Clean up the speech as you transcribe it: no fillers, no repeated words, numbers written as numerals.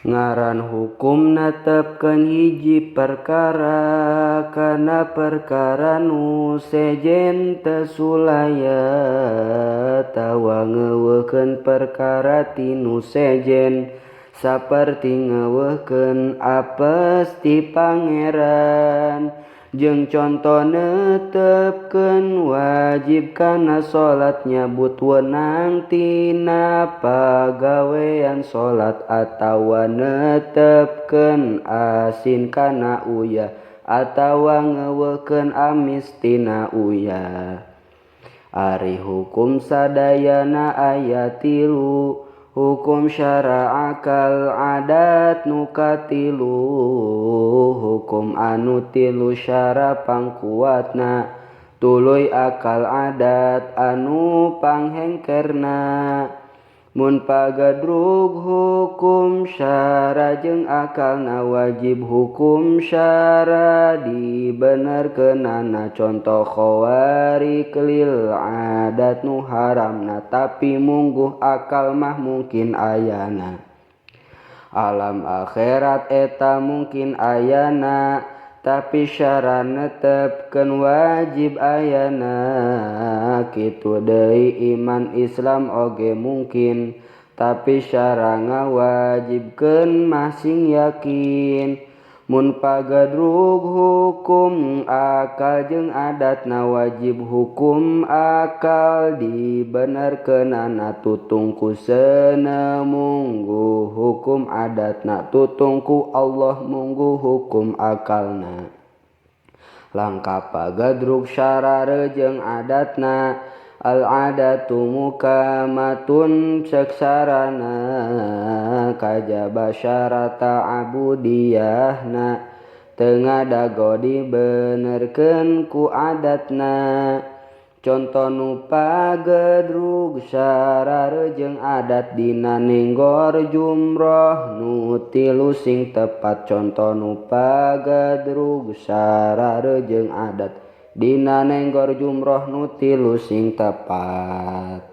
Ngaran hukum netepkeun hiji perkara kana perkara nu sejen teu sulaya tawa ngeuweuhkeun perkara ti nu sejen saperti ngeuweuhkeun apes ti Pangeran jeung conto netepkeun wajib kana salat nyabut weunang tina pagawean salat atawa netepkeun asin kana uyah atawa ngeuweuhkeun amis tina uyah. Ari hukum sadayana aya 3 hukum syara akal adat nu katilu hukum anu 3 syara pangkuatna tuluy akal adat anu panghengkerna mun pagadrug hukum syara jeung akalna wajib hukum syara dibenerkeunana contoh khawarik lil adat nu haramna tapi mungguh akal mah mungkin ayana alam akhirat eta mungkin ayana tapi syara netepkeun wajib ayana kitu deui iman Islam oge mungkin tapi syara ngawajibkeun mah sing yakin mun pagadrug hukum akal jeung adatna wajib hukum akal dibenerkeunana tutung ku seuneu mungguh hukum adatna tutung ku Allah mungguh hukum akalna langkah pagadrug syara jeung adatna al adatu mukamatun seksarana kajaba syarata abudiyahna teu ngadago dibenerkeun ku adatna conto nu pagadrug syara jeung adat dina nenggor jumroh nu 3 sing tepat conto nu pagadrug syara jeung adat dina nenggor jumroh nu 3 sing tepat.